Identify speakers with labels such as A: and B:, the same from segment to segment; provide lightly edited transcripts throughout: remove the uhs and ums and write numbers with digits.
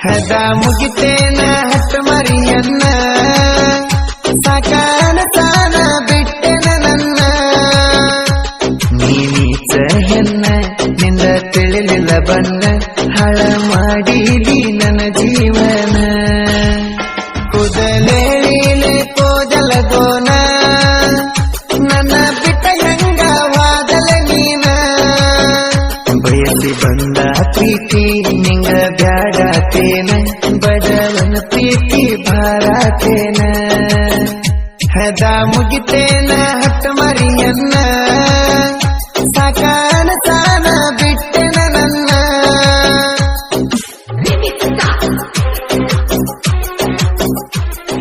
A: ಹದ ಮುಗಿತೇನ ಹಟ್ಟ ಮರಿಯನ್ನ ಸಾಕಾನ ಸಾನ ಬಿಟ್ಟೆನ ನನ್ನ ನೀನೀಚ ಹೆನ್ನ ನಿಂದ ತಿಳಿಲಿಲ್ಲ ಬನ್ನ ಹಾಳ ಮಾಡಿದಿ ನನ್ನ ಜೀವನ ಕೂದಲೇಳಿಲೆ ಕೋದಲಗೋನ ನನ್ನ ಬಿಟ್ಟ ಹೆಂಗವಾದಲ ನೀನ ಬಯಸಿ ಬಂದ ಪ್ರೀತಿ ನಿಂಗ ಬ್ಯಾಡಾತೇನ ಬಡವನ ಪ್ರೀತಿ ಭಾರಾತೇನ ಹದ ಮುಗಿತೇನ ಹಟ್ಟ ಮರಿಯನ್ನ ಸಾಕಾನ ಸಾನ ಬಿಟ್ಟೆನ ನನ್ನ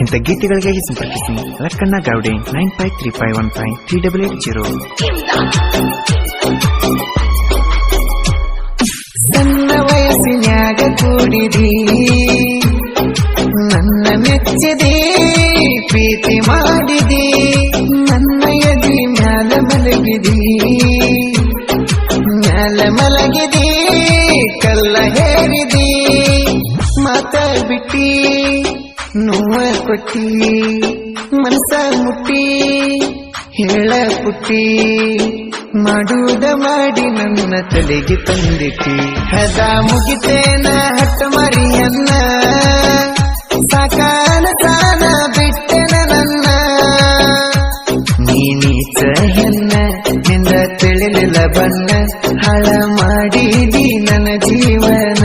A: ಇಂಥ ಗೀತೆಗಳಿಗಾಗಿ ಸಂಪರ್ಕಿಸಿ ಲಕ್ಕಣ್ಣ ಗೌಡೆ 9535153880 ಸಣ್ಣ ವಯಸ್ಸಿನ್ಯಾಗ ಕೂಡಿದಿ ನನ್ನ ಮೆಚ್ಚಿದಿ ಪ್ರೀತಿ ಮಾಡಿದಿ ನನ್ನ ಎದಿ ಮ್ಯಾಲ ಮಲಗಿದಿ ಕಲ್ಲ ಹೇರಿದಿ ಮಾತ ಬಿಟ್ಟಿ ನೋವ ಕೊಟ್ಟಿ ಮನಸ ಮುಟ್ಟಿ ಹೇಳ ಪುಟ್ಟಿ ಮಾಡುವುದ ಮಾಡಿ ನನ್ನ ತಲೆಗೆ ತಂದಿಟ್ಟಿ ಹದ ಮುಗಿತೇನ ಹಟ್ಟ ಮರಿಯನ್ನ ಸಾಕಾನ ಸಾನ ಬಿಟ್ಟೆನ ನನ್ನ ನೀನೀಚ ಹೆನ್ನ ನಿಂದ ತಿಳಿಲಿಲ್ಲ ಬನ್ನ ಹಾಳ ಮಾಡಿದಿ ನನ್ನ ಜೀವನ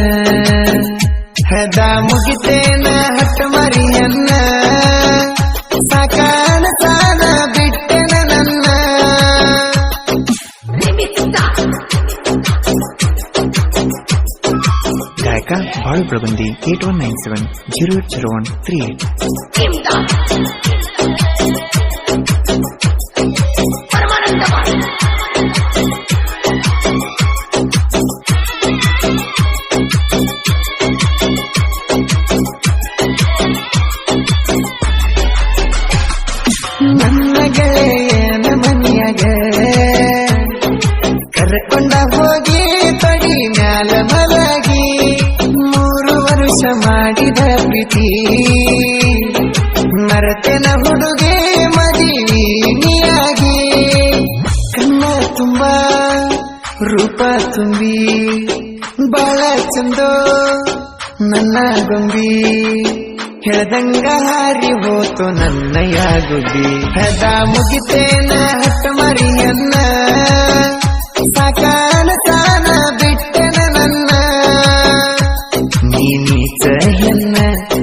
A: ಹದ ಮುಗಿತೇನ ಹಟ್ಟ ಮರಿಯನ್ನ ಸಾಕಾನ ಸಾನ ಬಿಟ್ಟೆನ ನನ್ನ ಗಾಯಕ ಬಾಳು ಪ್ರಬಂಧಿ 819738 ನನ್ನ ಗೆಳೆಯನ ಮನೆಯಾಗ ಕರ್ಕೊಂಡ ಹೋಗಿ ತಡಿ ಮ್ಯಾಲ ಮಲಗಿ 3 ವರ್ಷ ಮಾಡಿದ ಪ್ರೀತಿ ಮರತೆನ ಹುಡುಗೆ ಮದುವೆಯಾಗಿ ಕಣ್ಣ ತುಂಬ ರೂಪ ತುಂಬಿ ಬಾಳ ಚಂದೋ ನನ್ನ ಗೊಂಬಿ ಹೇಳ್ದಂಗ ಹಾರಿ ಹೋತು ನನ್ನ ಯಾಗುಬಿ ಹದ ಮುಗಿತೇನ ಹಟ್ಟ ಮರಿಯನ್ನ ಸಾಕಾನ ಸಾನ ಬಿಟ್ಟೆನ ನನ್ನ ನೀನೀಚ ಹೆನ್ನ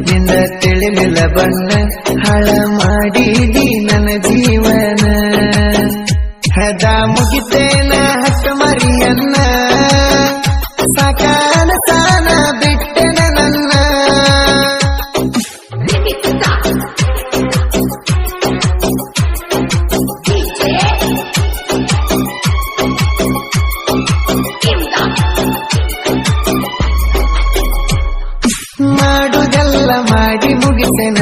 A: ನಿಂದ ತಿಳಿಲಿಲ್ಲ ಬಣ್ಣ ಹಾಳ ಮಾಡಿದಿ ನನ್ನ ಜೀವನ ಹದ ಮುಗಿತೇನ ಹಟ್ಟ ಮರಿಯನ್ನ ಸಾಕಾನ ಸಾನ ಬಿಟ್ಟೆನ ನನ್ನ ಮಾಡುದೆಲ್ಲ ಮಾಡಿ ಮುಗಿಸೆನ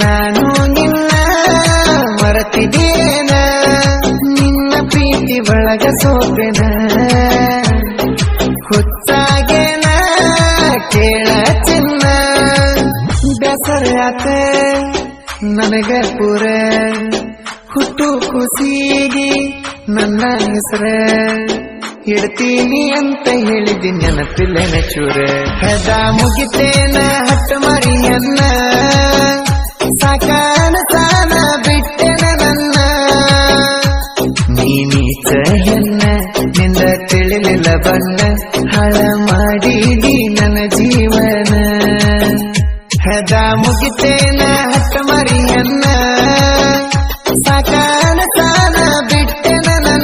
A: ನಾನು ನಿನ್ನ ಮರೆತಿದ್ದೇನ ನಿನ್ನ ಪ್ರೀತಿ ಒಳಗ ಸೋತೆನ ಹುಚ್ಚಾಗೇನ ಕೇಳ ಚಿನ್ನ ಬೇಸರಾತ ನನಗ ಪೂರ ಹುಟ್ಟು ಖುಷಿಗೆ ನನ್ನ ಹೆಸರ ಇಡ್ತೀನಿ ಅಂತ ಹೇಳಿದಿ ನೆನಪಿಲ್ಲ ಚೂರ ಹದ ಮುಗಿತೇನ ಹಟ್ಟ ಮರಿಯನ್ನ ಸಾಕಾನ ಸಾನ ಬಿಟ್ಟೆನ ನನ್ನ ನೀನೀಚ ಹೆನ್ನ ನಿಂದ ತಿಳಿಲಿಲ್ಲ ಬಣ್ಣ ಹಾಳ ಮಾಡಿದಿ ನನ್ನ ಜೀವನ ಹದ ಮುಗಿತೇನ ಹಟ್ಟ ಮರಿಯನ್ನ ಸಾಕಾನ ಸಾನ ಬಿಟ್ಟೆನ ನನ್ನ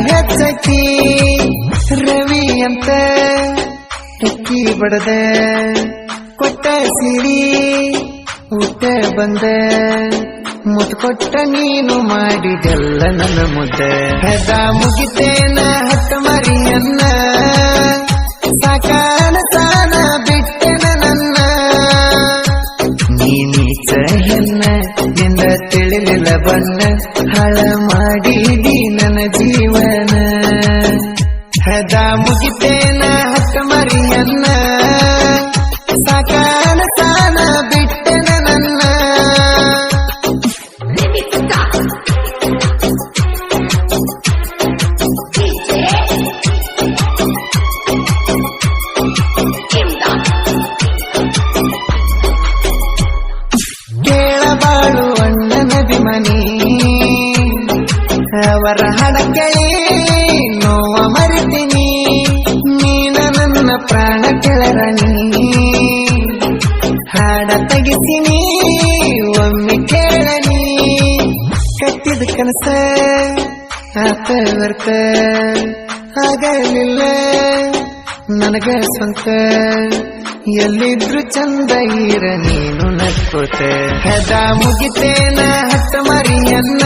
A: ಹೆಚ್ಚಕಿ ರವಿ ಅಂತ ಟಕ್ಕಿ ಬಡದ ಕೊಟ್ಟ ಸಿರಿ ಊಟ ಬಂದ ಮುತ್ ಕೊಟ್ಟ ನೀನು ಮಾಡಿದೆಲ್ಲ ನನ್ನ ಮುದ್ದೆ ಹೆದ ಮುಗಿತೇನ ಹತ್ತ ಮರಿಯನ್ನ ಸಾಕಾನ ಸಾನ ಬಿಟ್ಟೆನ ನನ್ನ ನೀಚ ಹೆಣ್ಣ ನಿಂದ ತಿಳಿಲಿಲ್ಲ ಬಣ್ಣ ಹಾಳ ಮಾಡಿದಿ ನನ್ನ ಜೀವನ ಹೆದ ಮುಗಿತೇನ ಹತ್ತ ಮರಿಯನ್ನ ಸಾಕಾನ ಸಾನ ಬಿಟ್ಟೆನ ನನ್ನ ಕೇಳಬಾಳು ಅಣ್ಣನ ಬಿಮನಿ ಅವರ ಹಾಡ ಕೇಳಿ ನೋವ ಮರಿತೀನಿ ನೀನ ನನ್ನ ಪ್ರಾಣ ಕೆಳರಣಿ ಹಾಡ ತೆಗಿತೀನಿ ಒಮ್ಮೆ ಕೇಳನಿ ಕಟ್ಟಿದ ಕನಸ ಆತ ವರ್ತ ಆಗಲಿಲ್ಲ ನನಗ ಸ್ವಂತ ಎಲ್ಲಿದ್ರು ಚಂದ ಇರ ನೀನು ನಕ್ಕೋತ ಹೆದ ಮುಗಿತೇನ ಹತ್ತ ಮರಿಯನ್ನ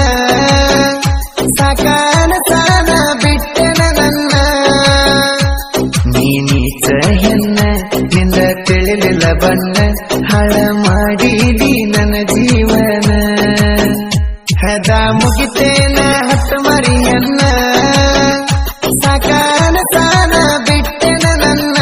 A: ಸಾಕಾನ ಸಾನ ಬಿಟ್ಟೆನ ನನ್ನ ನೀಚ ಹೆಣ್ಣ ನಿಂದ ತಿಳಿಲಿಲ್ಲ ಬಣ್ಣ ಹಾಳ ಮಾಡಿದಿ ನನ್ನ ಜೀವನ ಹೆದ ಮುಗಿತೇನ ಹತ್ತ ಮರಿಯನ್ನ ಸಾಕಾನ ಸಾನ ಬಿಟ್ಟೆನ ನನ್ನ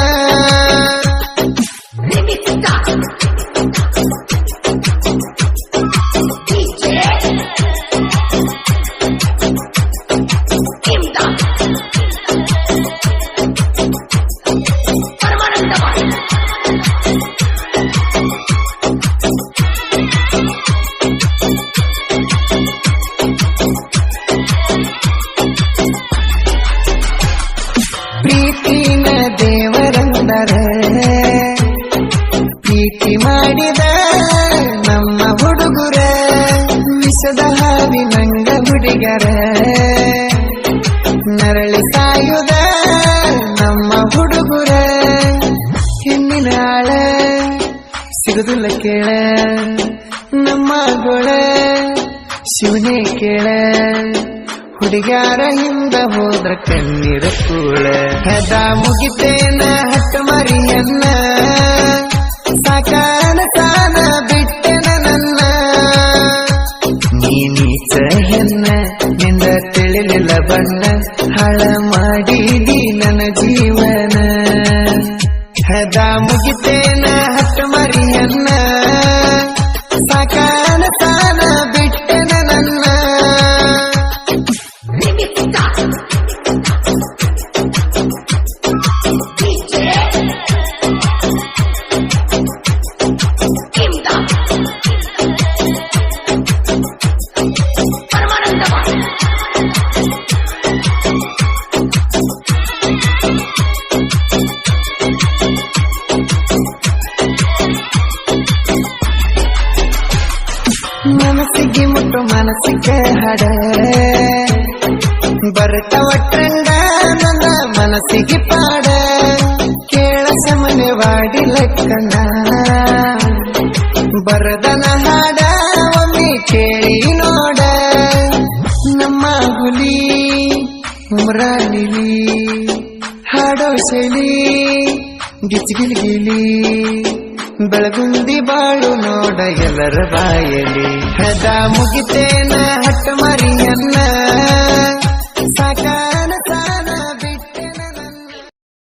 A: ಪ್ರೀತಿನ ದೇವರಂದರ ಪ್ರೀತಿ ಮಾಡಿದ ನಮ್ಮ ಹುಡುಗರ ವಿಷದ ಹಾವಿ ನಂಗ ಹುಡುಗರ ನರಳಿ ಸಾಯುದ ನಮ್ಮ ಹುಡುಗರ ಹೆಣ್ಣಿನ ಆಳ ಸಿಗುದಿಲ್ಲ ಕೇಳ ನಮ್ಮ ಗೊಳ ಶಿವನೇ ಕೇಳ ಹುಡುಗ್ಯಾರ ಹಿಂದ ಹೋದ್ರ ಕಣ್ಣೀರ ಕೂಳ ಹೆದ ಮುಗಿತೇನ ಹತ್ತ ಮರಿಯನ್ನ ಸಾಕಾನ ಸಾನ ಬಿಟ್ಟೆನ ನನ್ನ ನೀಚ ಹೆಣ್ಣ ನಿಂದ ತಿಳಿಲಿಲ್ಲ ಬಣ್ಣ ಹಾಳ ಮಾಡಿದಿ ನನ್ನ ಜೀವನ ಹೆದ ಮುಗಿತೇನ ಹತ್ತ ಮರಿಯನ್ನ ಸಾಕಾನ ಸಾನ ಬಿಟ್ಟೆನ ನನ್ನ ಮನಸ್ಸಿಗೆ ಮುಟ್ಟು ಮನಸ್ಸಿಗೆ ಹಾಡ ಬರ್ತಾವ ಟ್ರೆಂಡ ನನ್ನ ಮನಸ್ಸಿಗೆ ಪಾಡ ಕೇಳ ಸಮನೆ ವಾಡಿ ಲಕ್ಕಣ್ಣ ಬರದನ ಹಾಡ ಒಮ್ಮೆ ಕೇಳಿ ನೋಡ ನಮ್ಮ ಹುಲಿ ಉಮ್ರಾನಿಲಿ ಹಾಡೋ ಶೈಲಿ ಗಿಚ್ಗಿಲ್ಗಿಲಿ ಬೆಳಗುಂದಿ ಬಾಳು ನೋಡ ಎಲ್ಲರ ಬಾಯಲಿ ಹೆದ ಮುಗಿತೇನ ಹಟ್ಟ ಮರಿಯನ್ನ